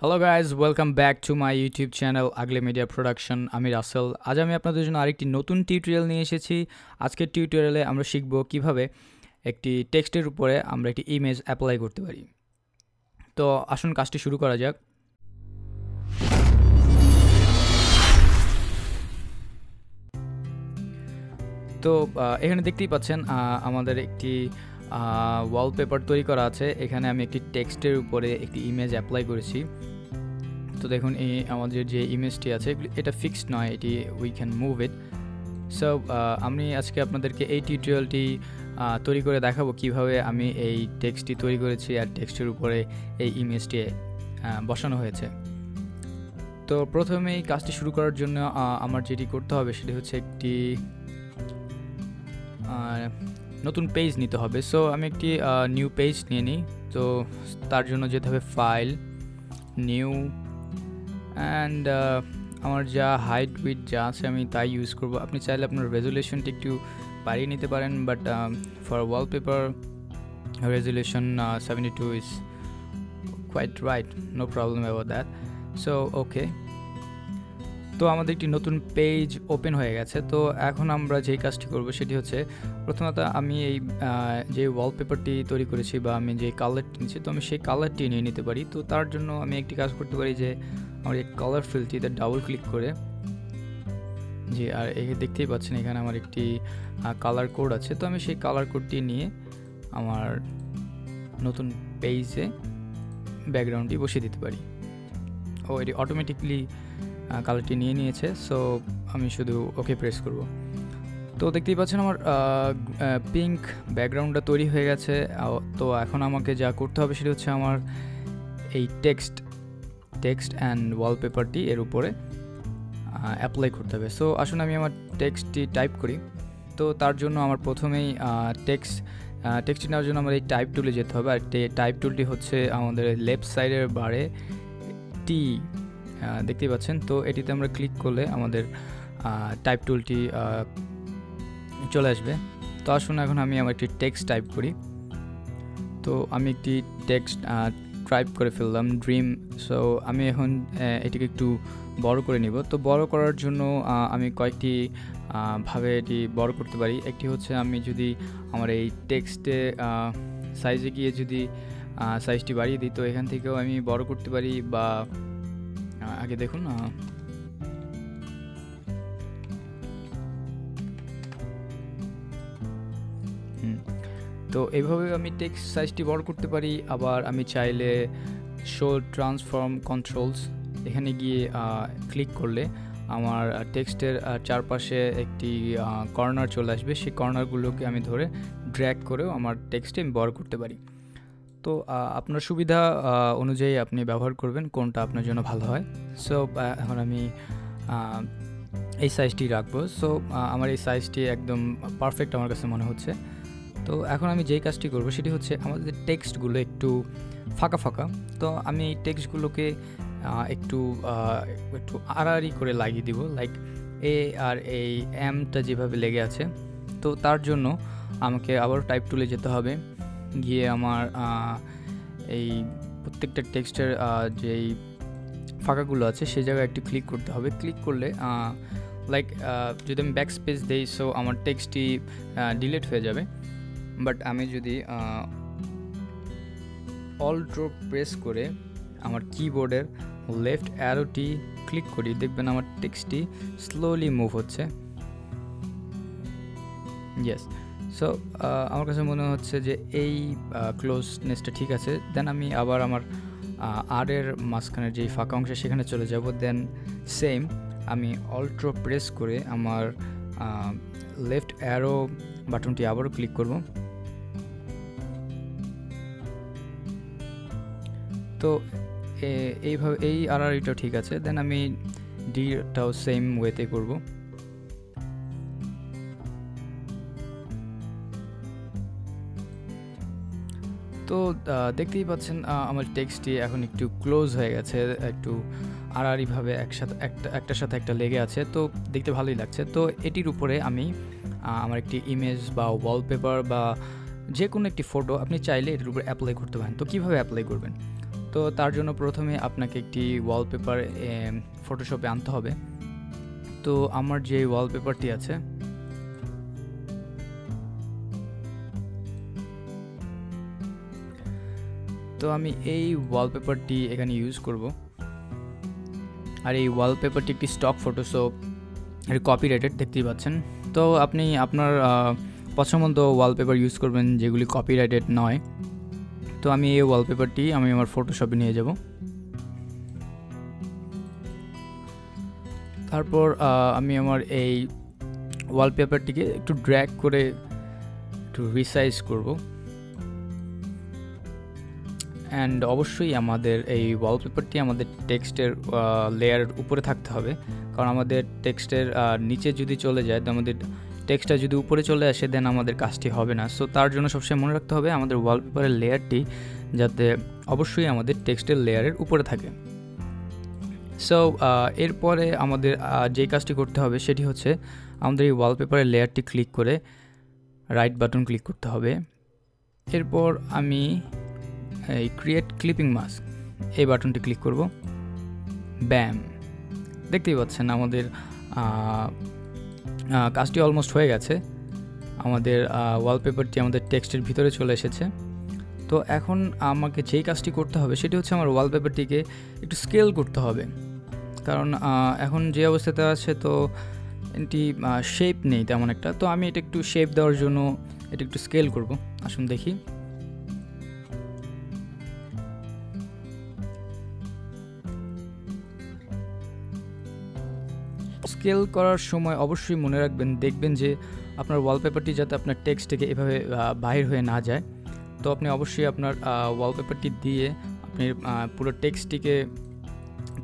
Hello guys, welcome back to my YouTube channel আগলে media production. আমি রাসেল। আজ আমি আপনাদের জন্য আরেকটি নতুন টিউটোরিয়াল নিয়ে এসেছি। আজকের টিউটোরিয়ালে আমরা শিখব কিভাবে একটি টেক্সটের উপরে আমরা একটি ইমেজ অ্যাপ্লাই করতে পারি। তো আসুন কাজটি শুরু করা যাক। তো এখানে দেখতেই পাচ্ছেন আমাদের একটি ওয়ালপেপার তৈরি করা আছে। এখানে আমি একটি টেক্সটের উপরে একটি ইমেজ অ্যাপ্লাই করেছি। তো দেখুন এই আমাদের যে ইমেজটি আছে এটা ফিক্সড নয়, এটি we can move it. So আমি আজকে আপনাদেরকে এই টিউটোরিয়ালটি তৈরি করে দেখাবো কিভাবে আমি এই টেক্সটটি তৈরি করেছি আর টেক্সটের উপরে এই ইমেজটি বসানো হয়েছে। তো প্রথমে এই কাজটি শুরু করার জন্য আমার যেটি করতে হবে সেটি হচ্ছে একটি নতুন পেজ নিতে হবে। সো আমি একটি নিউ পেজ নিয়ে নিই। তো তার জন্য যেতে হবে ফাইল, নিউ, অ্যান্ড আমার যা হাইট উইথ যা আছে আমি তাই ইউজ করব। আপনি চাইলে আপনার রেজুলেশনটি একটু বাড়িয়ে নিতে পারেন, but for wallpaper resolution 72 is quite right, no problem about that. So okay, তো আমাদের একটি নতুন পেজ ওপেন হয়ে গেছে। তো এখন আমরা যেই কাজটি করব সেটি হচ্ছে প্রথমত আমি এই যে ওয়ালপেপারটি তৈরি করেছি বা আমি যে কালারটি নিচ্ছি, তো আমি সেই কালারটি নিয়ে নিতে পারি। তো তার জন্য আমি একটি কাজ করতে পারি যে আমার এই কালার ফিল্ডটিতে ডাবল ক্লিক করে জি, আর এই দেখতেই পাচ্ছেন এখানে আমার একটি কালার কোড আছে। তো আমি সেই কালার কোডটি নিয়ে আমার নতুন পেজে ব্যাকগ্রাউন্ডটি বসিয়ে দিতে পারি। ও এটি অটোমেটিকলি কালারটি নিয়ে নিয়েছে। সো আমি শুধু ওকে প্রেস করব। তো দেখতেই পাচ্ছেন আমার পিঙ্ক ব্যাকগ্রাউন্ডটা তৈরি হয়ে গেছে। তো এখন আমাকে যা করতে হবে সেটা হচ্ছে আমার এই টেক্সট অ্যান্ড ওয়ালপেপারটি এর উপরে অ্যাপ্লাই করতে হবে। সো আসুন আমি আমার টেক্সটটি টাইপ করি। তো তার জন্য আমার প্রথমেই টেক্সটটি নেওয়ার জন্য আমার এই টাইপ টুলে যেতে হবে। আর টাইপ টুলটি হচ্ছে আমাদের লেফট সাইডের বারে টি দেখতেই পাচ্ছেন। তো এটিতে আমরা ক্লিক করলে আমাদের টাইপ টুলটি চলে আসবে। তো আসুন এখন আমি আমার একটি টেক্সট টাইপ করি। তো আমি একটি টেক্সট টাইপ করে ফেললাম, ড্রিম। সো আমি এখন এটিকে একটু বড় করে নিব। তো বড় করার জন্য আমি কয়েকটি ভাবে এটি বড় করতে পারি। একটি হচ্ছে আমি যদি আমার এই টেক্সটে সাইজে গিয়ে যদি সাইজটি বাড়িয়ে দিই, তো এখান থেকেও আমি বড় করতে পারি। বা আগে দেখুন, তো এইভাবে আমি টেক্সট সাইজটি বড় করতে পারি। আবার আমি চাইলে শো ট্রান্সফর্ম কন্ট্রোলস এখানে গিয়ে ক্লিক করলে আমার টেক্সটের চারপাশে একটি কর্নার চলে আসবে। সেই কর্নারগুলোকে আমি ধরে ড্র্যাগ করেও আমার টেক্সটে আমি বড় করতে পারি। তো আপনার সুবিধা অনুযায়ী আপনি ব্যবহার করবেন কোনটা আপনার জন্য ভালো হয়। সো এখন আমি এই সাইজটি রাখবো। সো আমার এই সাইজটি একদম পারফেক্ট আমার কাছে মনে হচ্ছে। তো এখন আমি যেই কাজটি করব সেটি হচ্ছে আমাদের টেক্সটগুলো একটু ফাঁকা ফাঁকা। তো আমি এই টেক্সটগুলোকে একটু আড়াআড়ি করে লাগিয়ে দিব, লাইক এ আর এই এমটা যেভাবে লেগে আছে। তো তার জন্য আমাকে আবার টাইপ টুলে যেতে হবে, গিয়ে আমার এই প্রত্যেকটা টেক্সটের যেই ফাঁকাগুলো আছে সেই জায়গায় একটু ক্লিক করতে হবে। ক্লিক করলে লাইক যদি আমি ব্যাক স্পেস দেই, সো আমার টেক্সটটি ডিলিট হয়ে যাবে। বাট আমি যদি অল্ট প্রেস করে আমার কিবোর্ডের লেফট অ্যারোটি ক্লিক করি, দেখবেন আমার টেক্সটটি স্লোলি মুভ হচ্ছে। ইয়েস। সো আমার কাছে মনে হচ্ছে যে এই ক্লোজনেসটা ঠিক আছে। দেন আমি আবার আমার আরের মাঝখানের যেই ফাঁকা অংশ সেখানে চলে যাব। দেন সেম আমি অল্ট প্রেস করে আমার লেফট অ্যারো বাটনটি আবারও ক্লিক করব। তো এইভাবে এই আরআরইটাও ঠিক আছে। দেন আমি ডিটাও সেম ওয়েতে করব। তো দেখতেই পাচ্ছেন আমার টেক্সটটি এখন একটু ক্লোজ হয়ে গেছে, একটু আড়াআড়িভাবে একটার সাথে একটা লেগে আছে। তো দেখতে ভালোই লাগছে। তো এটির উপরে আমি আমার একটি ইমেজ বা ওয়ালপেপার বা যে কোনো একটি ফটো আপনি চাইলে এটির উপরে অ্যাপ্লাই করতে পারেন। তো কীভাবে অ্যাপ্লাই করবেন? তো তার জন্য প্রথমে আপনাকে একটি ওয়ালপেপার ফটোশপে আনতে হবে। তো আমার যে ওয়ালপেপারটি আছে তো আমি এই ওয়ালপেপারটি এখানে ইউজ করব। আর এই ওয়ালপেপারটি একটি স্টক ফটো, সো এর কপিরাইটেড দেখতেই পাচ্ছেন। তো আপনি আপনার পছন্দ ওয়ালপেপার ইউজ করবেন যেগুলি কপিরাইটেড নয়। তো আমি এই ওয়ালপেপারটি আমি আমার ফটোশপে নিয়ে যাব। তারপর আমি আমার এই ওয়ালপেপারটিকে একটু ড্র্যাগ করে একটু রিসাইজ করব। অ্যান্ড অবশ্যই আমাদের এই ওয়ালপেপারটি আমাদের টেক্সটের লেয়ারের উপরে থাকতে হবে, কারণ আমাদের টেক্সটের নিচে যদি চলে যায়, তো আমাদের টেক্সটটা যদি উপরে চলে আসে দেন আমাদের কাজটি হবে না। সো তার জন্য সবসময় মনে রাখতে হবে আমাদের ওয়ালপেপারের লেয়ারটি যাতে অবশ্যই আমাদের টেক্সটের লেয়ারের উপরে থাকে। সো এরপরে আমাদের যেই কাজটি করতে হবে সেটি হচ্ছে আমাদের এই ওয়ালপেপারের লেয়ারটি ক্লিক করে রাইট বাটন ক্লিক করতে হবে। এরপর আমি এই ক্রিয়েট ক্লিপিং মাস্ক এই বাটনটি ক্লিক করব। ব্যাম, দেখতেই পাচ্ছেন আমাদের কাজটি অলমোস্ট হয়ে গেছে। আমাদের ওয়ালপেপারটি আমাদের টেক্সটের ভিতরে চলে এসেছে। তো এখন আমাকে যেই কাজটি করতে হবে সেটি হচ্ছে আমার ওয়ালপেপারটিকে একটু স্কেল করতে হবে, কারণ এখন যে অবস্থাতে আছে তো এটি শেপ নেই তেমন একটা। তো আমি এটা একটু শেপ দেওয়ার জন্য এটা একটু স্কেল করব। আসুন দেখি। স্কেল করার সময় অবশ্যই মনে রাখবেন, দেখবেন যে আপনার ওয়ালপেপারটি যাতে আপনার টেক্সট থেকে এভাবে বাহির হয়ে না যায়। তো আপনি অবশ্যই আপনার ওয়ালপেপারটি দিয়ে আপনি পুরো টেক্সটটিকে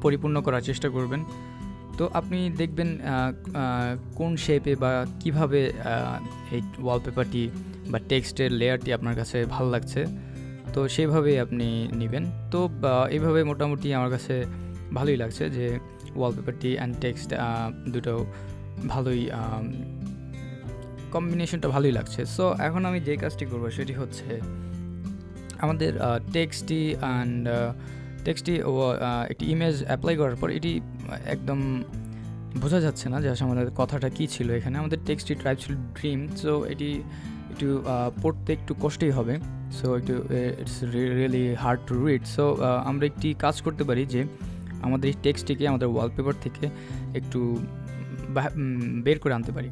পরিপূর্ণ করার চেষ্টা করবেন। তো আপনি দেখবেন কোন শেপে বা কিভাবে এই ওয়ালপেপারটি বা টেক্সটের লেয়ারটি আপনার কাছে ভালো লাগছে, তো সেইভাবেই আপনি নেবেন। তো এইভাবে মোটামুটি আমার কাছে ভালোই লাগছে যে ওয়ালপেপারটি অ্যান্ড টেক্সট দুটো ভালোই কম্বিনেশনটা ভালোই লাগছে। সো এখন আমি যে কাজটি করব সেটি হচ্ছে আমাদের টেক্সটটি একটি ইমেজ অ্যাপ্লাই করার পর এটি একদম বোঝা যাচ্ছে না যে আসলে আমাদের কথাটা কী ছিল। এখানে আমাদের টেক্সটটি টাইপ ছিল ড্রিম, সো এটি একটু পড়তে একটু কষ্টই হবে। সো একটু it's really hard to read. So আমরা একটি কাজ করতে পারি যে আমাদের এই টেক্সটটিকে আমাদের ওয়ালপেপার থেকে একটু বের করে আনতে পারি।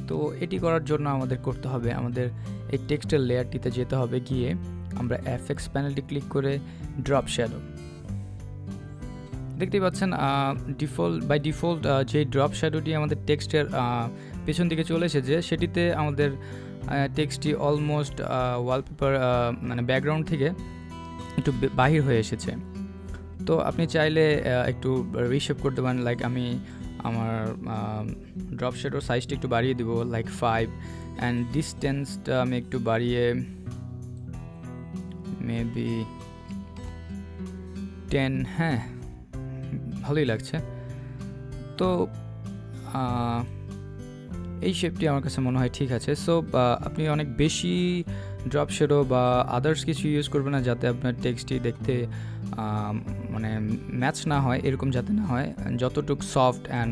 তো এটি করার জন্য আমাদের করতে হবে আমাদের এই টেক্সটের লেয়ারটিতে যেতে হবে, গিয়ে আমরা এফএক্স প্যানেলটি ক্লিক করে ড্রপ শ্যাডো, দেখতেই পাচ্ছেন বাই ডিফল্ট যে ড্রপ শ্যাডোটি আমাদের টেক্সটের পেছন দিকে চলে এসেছে সেটিতে আমাদের টেক্সটটি অলমোস্ট ওয়ালপেপার মানে ব্যাকগ্রাউন্ড থেকে একটু বাহির হয়ে এসেছে। তো আপনি চাইলে একটু রিশেপ করতে পারেন। লাইক আমি আমার ড্রপ শ্যাডোর সাইজটা একটু বাড়িয়ে দিব, লাইক 5, অ্যান্ড ডিস্টেন্সটা আমি একটু বাড়িয়ে মেবি 10। হ্যাঁ, ভালোই লাগছে। তো এই শেপটি আমার কাছে মনে হয় ঠিক আছে। সো আপনি অনেক বেশি ড্রপ শ্যাডো বা আদার্স কিছু ইউজ করবেন না, যাতে আপনার টেক্সটটি দেখতে মানে ম্যাচ না হয়, এরকম যাতে না হয়। যতটুকু সফট অ্যান্ড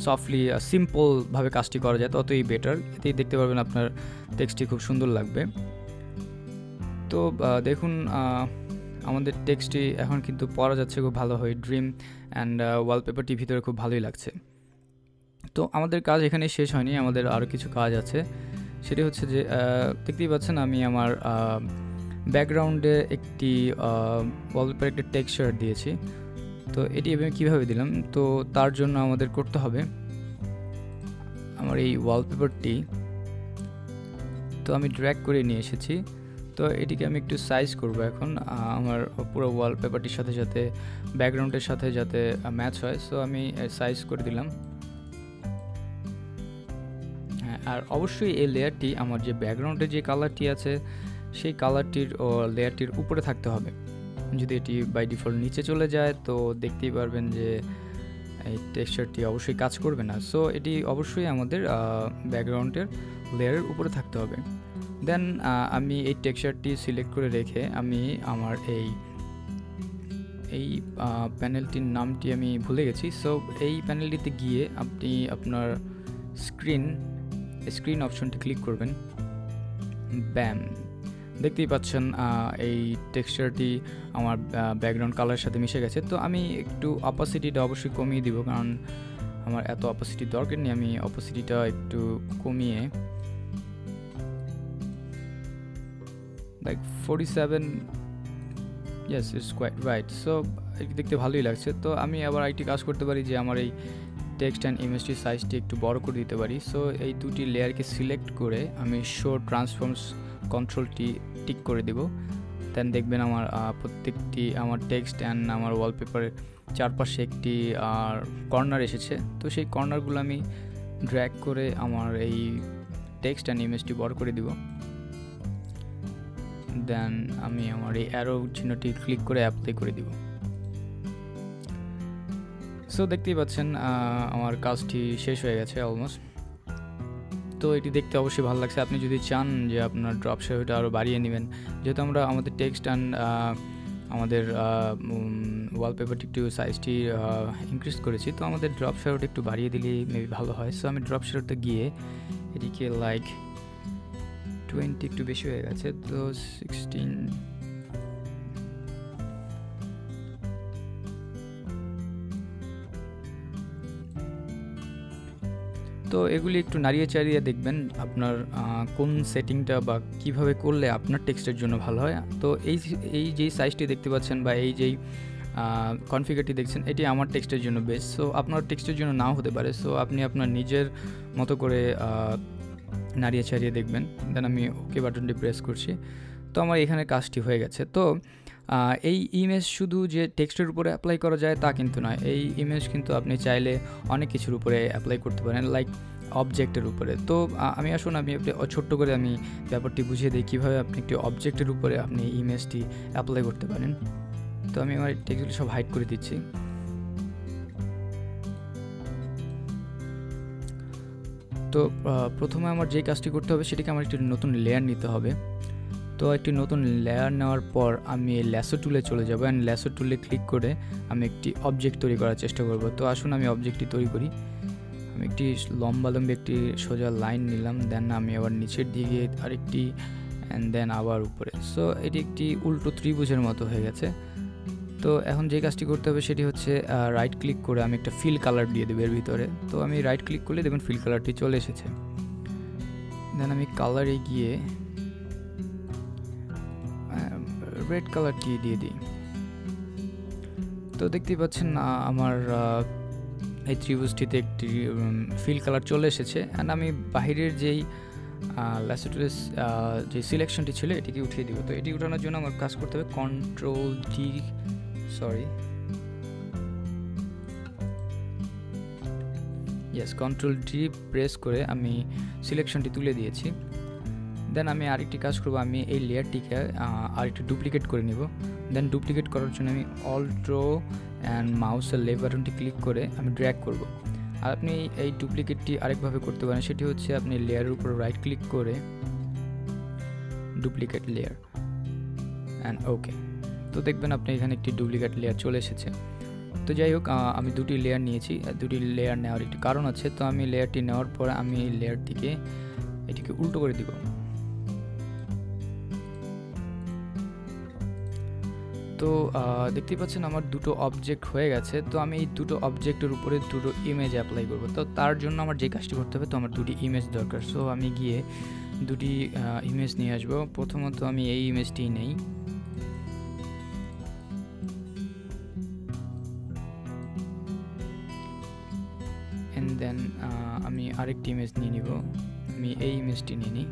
সফটলি সিম্পলভাবে কাজটি করা যায় ততই বেটার। এতেই দেখতে পারবেন আপনার টেক্সটটি খুব সুন্দর লাগবে। তো দেখুন আমাদের টেক্সটটি এখন কিন্তু পড়া যাচ্ছে খুব ভালো হয়। ড্রিম অ্যান্ড ওয়ালপেপারটি ভিতরে খুব ভালোই লাগছে। তো আমাদের কাজ এখানে শেষ হয়নি, আমাদের আরও কিছু কাজ আছে। সেটি হচ্ছে যে দেখতেই পাচ্ছেন আমি আমার ব্যাকগ্রাউন্ডে একটি ওয়ালপেপার একটা টেক্সচার দিয়েছি। তো এটি আমি কীভাবে দিলাম, তো তার জন্য আমাদের করতে হবে আমার এই ওয়ালপেপারটি তো আমি ড্র্যাগ করে নিয়ে এসেছি। তো এটিকে আমি একটু সাইজ করব এখন আমার পুরো ওয়ালপেপারটির সাথে যাতে ব্যাকগ্রাউন্ডের সাথে যাতে ম্যাচ হয়। সো আমি সাইজ করে দিলাম। হ্যাঁ, আর অবশ্যই এই লেয়ারটি আমার যে ব্যাকগ্রাউন্ডের যে কালারটি আছে সেই কালারটির ও লেয়ারটির উপরে থাকতে হবে। যদি এটি বাই ডিফল্ট নিচে চলে যায় তো দেখতেই পারবেন যে এই টেক্সচারটি অবশ্যই কাজ করবে না। সো এটি অবশ্যই আমাদের ব্যাকগ্রাউন্ডের লেয়ারের উপরে থাকতে হবে। দেন আমি এই টেক্সচারটি সিলেক্ট করে রেখে আমি আমার এই এই প্যানেলটির নামটি আমি ভুলে গেছি। সো এই প্যানেলটিতে গিয়ে আপনি আপনার স্ক্রিন অপশনটি ক্লিক করবেন। ব্যাম, দেখতেই পাচ্ছেন এই টেক্সচারটি আমার ব্যাকগ্রাউন্ড কালারের সাথে মিশে গেছে। তো আমি একটু অপাসিটিটা অবশ্যই কমিয়ে দিব, কারণ আমার এত অপাসিটি দরকার নেই। আমি অপাসিটিটা একটু কমিয়ে like 47, yes it's quite right. So দেখতে ভালোই লাগছে। তো আমি আবার আরেকটি কাজ করতে পারি যে আমার এই টেক্সট অ্যান্ড ইমেজটির সাইজটি একটু বড় করে দিতে পারি। সো এই দুটি লেয়ারকে সিলেক্ট করে আমি শো ট্রান্সফর্মস কন্ট্রোলটি টিক করে দেব। দেন দেখবেন আমার প্রত্যেকটি আমার টেক্সট অ্যান্ড আমার ওয়ালপেপারের চারপাশে একটি কর্নার এসেছে। তো সেই কর্নারগুলো আমি ড্র্যাগ করে আমার এই টেক্সট অ্যান্ড ইমেজটি বড় করে দিব। দেন আমি আমার এই অ্যারো চিহ্নটি ক্লিক করে অ্যাপ্লাই করে দিব। সো দেখতেই পাচ্ছেন আমার কাজটি শেষ হয়ে গেছে অলমোস্ট। তো এটি দেখতে অবশ্যই ভালো লাগছে। আপনি যদি চান যে আপনার ড্রপ শ্যাডোটা আরও বাড়িয়ে নেবেন, যেহেতু আমরা আমাদের টেক্সট অ্যান্ড আমাদের ওয়ালপেপারটি একটু সাইজটি ইনক্রিজ করেছি, তো আমাদের ড্রপ শ্যাডোটা একটু বাড়িয়ে দিলেই মেবি ভালো হয়। সো আমি ড্রপ শ্যাডোতে গিয়ে এটিকে লাইক 20 একটু বেশি হয়ে গেছে, তো 16। তো এগুলি একটু নাড়িয়ে চাড়িয়ে দেখবেন আপনার কোন সেটিংটা বা কিভাবে করলে আপনার টেক্সটের জন্য ভালো হয়। তো এই যেই সাইজটি দেখতে পাচ্ছেন বা এই যেই কনফিগারটি দেখছেন, এটি আমার টেক্সটের জন্য বেস্ট। সো আপনার টেক্সটের জন্য নাও হতে পারে। সো আপনি আপনার নিজের মতো করে নাড়িয়ে ছাড়িয়ে দেখবেন। দেন আমি ওকে বাটনটি প্রেস করছি। তো আমার এখানে কাজটি হয়ে গেছে। তো এই ইমেজ শুধু যে টেক্সটের উপরে অ্যাপ্লাই করা যায় তা কিন্তু নয়। এই ইমেজ কিন্তু আপনি চাইলে অনেক কিছুর উপরে অ্যাপ্লাই করতে পারেন, লাইক অবজেক্টের উপরে। তো আমি ছোট্ট করে আমি ব্যাপারটি বুঝিয়ে দিই কীভাবে আপনি একটি অবজেক্টের উপরে আপনি ইমেজটি অ্যাপ্লাই করতে পারেন। তো আমি আমার টেক্সটগুলো সব হাইড করে দিচ্ছি। তো প্রথমে আমার যে কাজটি করতে হবে সেটিকে আমার একটি নতুন লেয়ার নিতে হবে। তো একটি নতুন লেয়ার নেওয়ার পর আমি এই ল্যাসো টুলে চলে যাব অ্যান্ড ল্যাসো টুলে ক্লিক করে আমি একটি অবজেক্ট তৈরি করার চেষ্টা করব। তো আসুন আমি অবজেক্টটি তৈরি করি। আমি একটি লম্বালম্বি একটি সোজা লাইন নিলাম, দেন আমি আবার নিচের দিকে আরেকটি, অ্যান্ড দেন আবার উপরে। সো এটি একটি উল্টো ত্রিভুজের মতো হয়ে গেছে। তো এখন যে কাজটি করতে হবে সেটি হচ্ছে রাইট ক্লিক করে আমি একটা ফিল কালার দিয়ে দেবো এর ভিতরে। তো আমি রাইট ক্লিক করলে দেখুন ফিল কালারটি চলে এসেছে। দেন আমি কালারে গিয়ে রেড কালারটি দিয়ে দিই। তো দেখতেই পাচ্ছেন আমার এই ত্রিভুজটিতে একটি ফিল কালার চলে এসেছে। অ্যান্ড আমি বাহিরের যেই ল্যাসোটুলেস যে সিলেকশনটি ছিল এটিকে উঠিয়ে দিব। তো এটি উঠানোর জন্য আমার কাজ করতে হবে কন্ট্রোল ডি প্রেস করে আমি সিলেকশনটি তুলে দিয়েছি। দেন আমি আরেকটি কাজ করব, আমি এই লেয়ারটিকে আরেকটু ডুপ্লিকেট করে নিব। দেন ডুপ্লিকেট করার জন্য আমি অল্ট্রো অ্যান্ড মাউসের লেফট বাটনটি ক্লিক করে আমি ড্র্যাগ করব। আর আপনি এই ডুপ্লিকেটটি আরেকভাবে করতে পারেন, সেটি হচ্ছে আপনি লেয়ারের উপর রাইট ক্লিক করে ডুপ্লিকেট লেয়ার অ্যান্ড ওকে। তো দেখবেন আপনি এখানে একটি ডুপ্লিকেট লেয়ার চলে এসেছে। তো যাই হোক, আমি দুটি লেয়ার নিয়েছি। দুটি লেয়ার নেওয়ার একটি কারণ আছে। তো আমি লেয়ারটি নেওয়ার পর আমি এই লেয়ারটিকে এটিকে উল্টো করে দিব। তো দেখতেই পাচ্ছেন আমার দুটো অবজেক্ট হয়ে গেছে। তো আমি এই দুটো অবজেক্টের উপরে দুটো ইমেজ অ্যাপ্লাই করব। তো তার জন্য আমার যে কাজটি করতে হবে, তো আমার দুটি ইমেজ দরকার। সো আমি গিয়ে দুটি ইমেজ নিয়ে আসবো। প্রথমত আমি এই ইমেজটি নেই, অ্যান্ড দেন আমি আরেকটি ইমেজ নিয়ে নিব। আমি এই ইমেজটি নিয়ে নিই।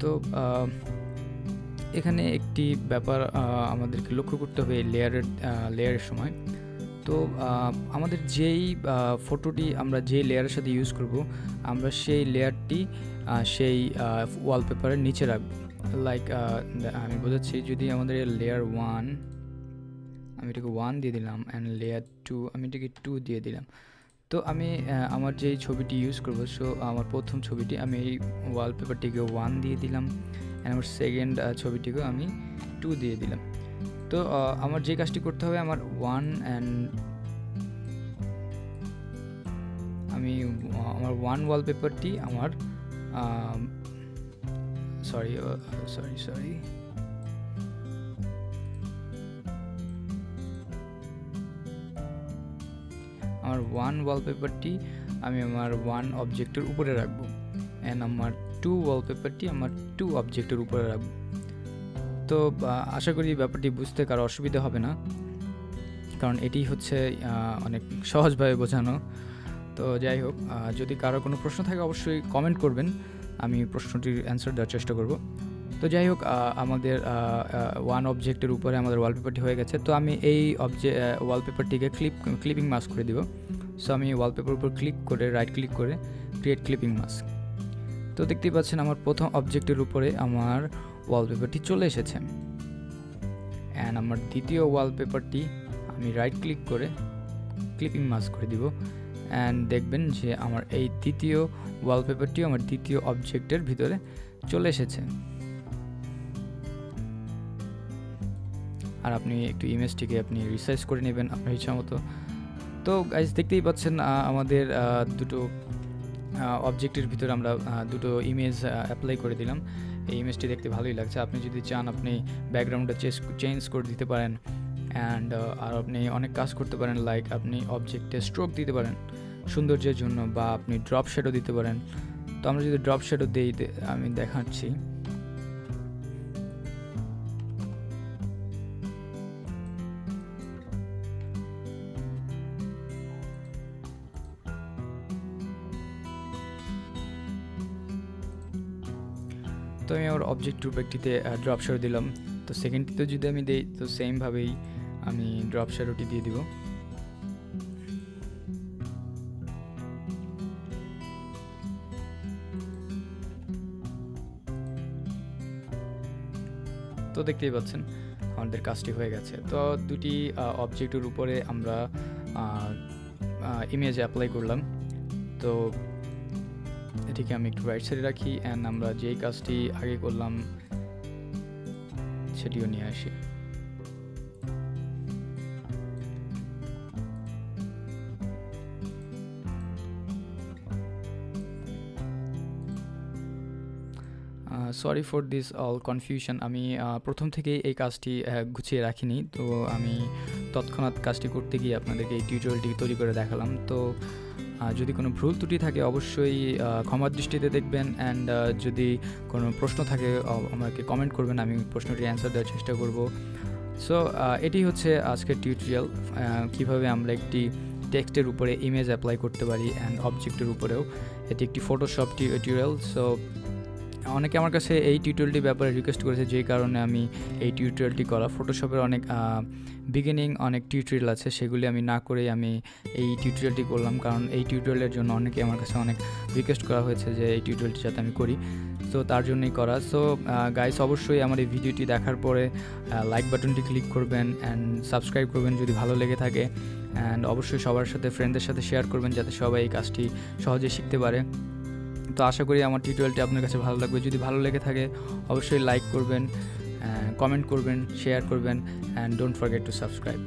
তো এখানে একটি ব্যাপার আমাদেরকে লক্ষ্য করতে হবে লেয়ারের সময়। তো আমাদের যেই ফটোটি আমরা যে লেয়ারের সাথে ইউজ করব, আমরা সেই লেয়ারটি সেই ওয়ালপেপারের নিচে রাখবো। লাইক আমি বোঝাচ্ছি, যদি আমাদের লেয়ার 1 আমি এটাকে 1 দিয়ে দিলাম, অ্যান্ড লেয়ার 2 আমি এটাকে 2 দিয়ে দিলাম। তো আমি আমার যেই ছবিটি ইউজ করব, সো আমার প্রথম ছবিটি আমি এই ওয়ালপেপারটিকে 1 দিয়ে দিলাম, অ্যান্ড আমার সেকেন্ড ছবিটিকেও আমি 2 দিয়ে দিলাম। তো আমার যে কাজটি করতে হবে, আমার 1 অ্যান্ড আমি আমার 1 ওয়ালপেপারটি আমার সরি আমার 1 ওয়ালপেপারটি আমি আমার 1 অবজেক্টের উপরে রাখবো, অ্যান্ড আমার 2 ওয়ালপেপারটি আমার 2 অবজেক্টের উপরে রাখবো। তো আশা করি ব্যাপারটি বুঝতে কারো অসুবিধা হবে না, কারণ এটি হচ্ছে অনেক সহজভাবে বোঝানো। তো যাই হোক, যদি কারো কোনো প্রশ্ন থাকে অবশ্যই কমেন্ট করবেন, আমি প্রশ্নটির অ্যান্সার দেওয়ার চেষ্টা করব। তো যাই হোক, আমাদের 1 অবজেক্টের উপরে আমাদের ওয়ালপেপারটি হয়ে গেছে। তো আমি এই ওয়ালপেপারটিকে ক্লিপিং মাস্ক করে দিব। সো আমি ওয়ালপেপার উপর ক্লিক করে রাইট ক্লিক করে ক্রিয়েট ক্লিপিং মাস্ক। তো দেখতেই পাচ্ছেন আমার প্রথম অবজেক্টের উপরে আমার ওয়ালপেপারটি চলে এসেছে, অ্যান্ড আমার দ্বিতীয় ওয়ালপেপারটি আমি রাইট ক্লিক করে ক্লিপিং মাস্ক করে দিব, অ্যান্ড দেখবেন যে আমার এই দ্বিতীয় ওয়ালপেপারটিও আমার দ্বিতীয় অবজেক্টের ভিতরে চলে এসেছে। আর আপনি একটু ইমেজটিকে আপনি রিসাইজ করে নেবেন আপনার ইচ্ছা মতো। তো গাইজ দেখতেই পাচ্ছেন আমাদের দুটো অবজেক্টের ভিতরে আমরা দুটো ইমেজ অ্যাপ্লাই করে দিলাম। এই ইমেজটি দেখতে ভালোই লাগছে। আপনি যদি চান আপনি ব্যাকগ্রাউন্ডটা চেঞ্জ করে দিতে পারেন, অ্যান্ড আর আপনি অনেক কাজ করতে পারেন, লাইক আপনি অবজেক্টে স্ট্রোক দিতে পারেন সৌন্দর্যের জন্য, বা আপনি ড্রপ শ্যাডো দিতে পারেন। তো আমরা যদি ড্রপ শ্যাডো দিই, আমি দেখাচ্ছি। তো আমি আমার অবজেক্ট গ্রুপ একটিতে ড্রপ শ্যাডো দিলাম। তো সেকেন্ডটিতে যদি আমি দিই, তো সেমভাবেই আমি ড্রপ শ্যাডোটি দিয়ে দিব। তো দেখতেই পাচ্ছেন আমাদের কাজটি হয়ে গেছে। তো দুটি অবজেক্টের উপরে আমরা ইমেজ অ্যাপ্লাই করলাম। তো এটিকে আমি একটু রাইট সাইডে রাখি, অ্যান্ড আমরা যেই কাজটি আগে করলাম সেটিও নিয়ে আসি। Sorry for this all confusion. আমি প্রথম থেকেই এই কাজটি গুছিয়ে রাখিনি, তো আমি তৎক্ষণাৎ কাজটি করতে গিয়ে আপনাদেরকে এই টিউটোরিয়ালটি তৈরি করে দেখালাম। তো যদি কোনো ভুল ত্রুটি থাকে অবশ্যই ক্ষমার দৃষ্টিতে দেখবেন, অ্যান্ড যদি কোনো প্রশ্ন থাকে আমাকে কমেন্ট করবেন, আমি প্রশ্নটির অ্যান্সার দেওয়ার চেষ্টা করব। সো এটি হচ্ছে আজকের টিউটোরিয়াল, কিভাবে আমরা একটি টেক্সটের উপরে ইমেজ অ্যাপ্লাই করতে পারি, অ্যান্ড অবজেক্টের উপরেও। এটি একটি ফটোশপ টিউটোরিয়াল। সো অনেকে আমার কাছে এই টিউটোরিয়ালটির ব্যাপারে রিকোয়েস্ট করেছে, যেই কারণে আমি এই টিউটোরিয়ালটি করা। ফটোশপের অনেক অনেক টিউটোরিয়াল আছে, সেগুলি আমি না করেই আমি এই টিউটোরিয়ালটি করলাম, কারণ এই টিউটোরিয়ালের জন্য অনেকে আমার কাছে অনেক রিকোয়েস্ট করা হয়েছে যে এই টিউটোরিয়ালটি যাতে আমি করি। তো তার জন্যই করা। সো গাইস, অবশ্যই আমার এই ভিডিওটি দেখার পরে লাইক বাটনটি ক্লিক করবেন, অ্যান্ড সাবস্ক্রাইব করবেন যদি ভালো লেগে থাকে, অ্যান্ড অবশ্যই সবার সাথে ফ্রেন্ডদের সাথে শেয়ার করবেন যাতে সবাই এই কাজটি সহজে শিখতে পারে। তো আশা করি আমার টিউটোরিয়ালটি আপনার কাছে ভালো লাগবে। যদি ভালো লেগে থাকে অবশ্যই লাইক করবেন, কমেন্ট করবেন, শেয়ার করবেন, and don't forget to subscribe.